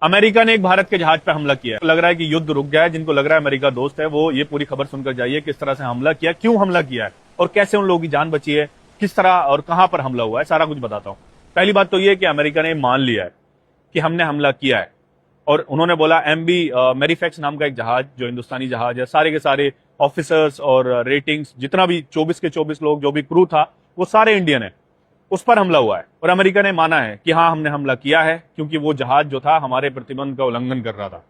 America ने एक भारत के जहाज पर हमला किया है। लग रहा है कि युद्ध रुक गया है। जिनको लग रहा है अमेरिका दोस्त है, वो ये पूरी खबर सुनकर जाइए किस तरह से हमला किया, क्यों हमला किया है और कैसे उन लोगों की जान बची है, किस तरह और कहां पर हमला हुआ है, सारा कुछ बताता हूं। पहली बात तो ये कि अमेरिका ने मान लिया है कि हमने हमला किया है और उन्होंने बोला MB मैरीफैक्स नाम का एक जहाज, जो हिंदुस्तानी जहाज है, सारे के सारे ऑफिसर्स और रेटिंग्स, जितना भी 24 के 24 लोग, जो भी क्रू था, वो सारे इंडियन है। उस पर हमला हुआ है और अमेरिका ने माना है कि हाँ हमने हमला किया है, क्योंकि वो जहाज जो था हमारे प्रतिबंध का उल्लंघन कर रहा था।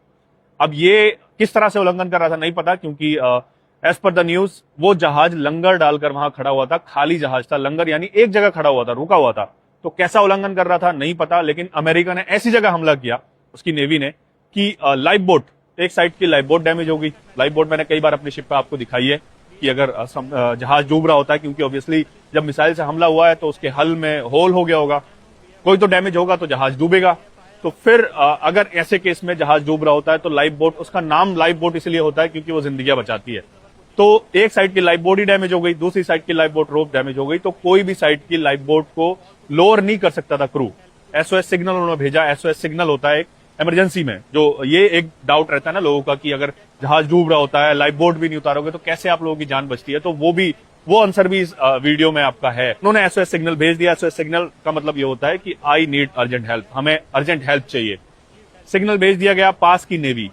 अब ये किस तरह से उल्लंघन कर रहा था नहीं पता, क्योंकि एज पर द न्यूज वो जहाज लंगर डालकर वहां खड़ा हुआ था। खाली जहाज था, लंगर यानी एक जगह खड़ा हुआ था, रुका हुआ था। तो कैसा उल्लंघन कर रहा था नहीं पता, लेकिन अमेरिका ने ऐसी जगह हमला किया, उसकी नेवी ने, कि लाइफ बोट, एक साइड की लाइफ बोट डैमेज हो गई। लाइफ बोट मैंने कई बार अपनी शिप पे आपको दिखाई है कि अगर जहाज डूब रहा होता है, क्योंकि ऑब्वियसली जब मिसाइल से हमला हुआ है तो उसके हल में होल हो गया होगा, कोई तो डैमेज होगा तो जहाज डूबेगा। तो फिर अगर ऐसे केस में जहाज डूब रहा होता है तो लाइफ बोट, उसका नाम लाइफ बोट इसलिए होता है क्योंकि वो जिंदगियां बचाती है। तो एक साइड की लाइफ बोट ही डैमेज हो गई, दूसरी साइड की लाइफ बोट रोप डैमेज हो गई, तो कोई भी साइड की लाइफ बोट को लोअर नहीं कर सकता था क्रू। SOS सिग्नल उन्होंने भेजा। SOS सिग्नल होता है एक इमरजेंसी में, जो ये एक डाउट रहता है ना लोगों का कि अगर जहाज डूब रहा होता है, लाइफ बोट भी नहीं उतारोगे तो कैसे आप लोगों की जान बचती है, तो वो आंसर भी इस वीडियो में आपका है। उन्होंने SOS सिग्नल भेज दिया। SOS सिग्नल का मतलब ये होता है कि आई नीड अर्जेंट हेल्प, हमें अर्जेंट हेल्प चाहिए। सिग्नल भेज दिया गया। पास की नेवी,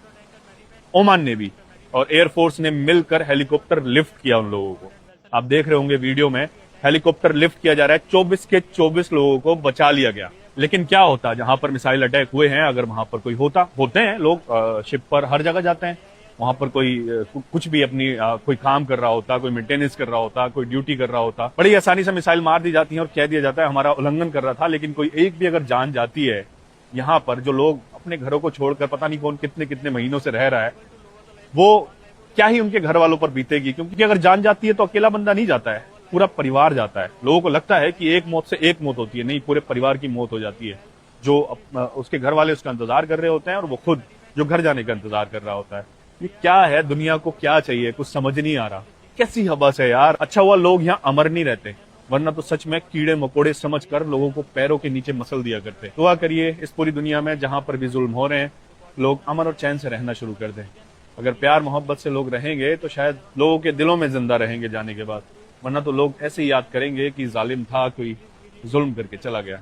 ओमान नेवी और एयरफोर्स ने मिलकर हेलीकॉप्टर लिफ्ट किया उन लोगों को। आप देख रहे होंगे वीडियो में, हेलीकॉप्टर लिफ्ट किया जा रहा है। 24 के 24 लोगों को बचा लिया गया। लेकिन क्या होता जहां पर मिसाइल अटैक हुए हैं, अगर वहां पर कोई होते हैं लोग, शिप पर हर जगह जाते हैं, वहां पर कोई कुछ भी अपनी कोई काम कर रहा होता, कोई मेंटेनेंस कर रहा होता, कोई ड्यूटी कर रहा होता, बड़ी आसानी से मिसाइल मार दी जाती है और कह दिया जाता है हमारा उल्लंघन कर रहा था। लेकिन कोई एक भी अगर जान जाती है, यहाँ पर जो लोग अपने घरों को छोड़कर पता नहीं कौन कितने कितने महीनों से रह रहा है, वो क्या ही उनके घर वालों पर बीतेगी। क्योंकि अगर जान जाती है तो अकेला बंदा नहीं जाता है, पूरा परिवार जाता है। लोगों को लगता है कि एक मौत से एक मौत होती है, नहीं, पूरे परिवार की मौत हो जाती है। जो उसके घर वाले उसका इंतजार कर रहे होते हैं और वो खुद जो घर जाने का इंतजार कर रहा होता है। ये क्या है, दुनिया को क्या चाहिए, कुछ समझ नहीं आ रहा। कैसी हवस है यार। अच्छा हुआ लोग यहाँ अमर नहीं रहते, वरना तो सच में कीड़े मकोड़े समझकर लोगों को पैरों के नीचे मसल दिया करते। दुआ करिए इस पूरी दुनिया में जहां पर भी जुल्म हो रहे हैं, लोग अमन और चैन से रहना शुरू कर दें। अगर प्यार मोहब्बत से लोग रहेंगे तो शायद लोगों के दिलों में जिंदा रहेंगे जाने के बाद, वरना तो लोग ऐसे ही याद करेंगे कि जालिम था, कोई जुल्म करके चला गया।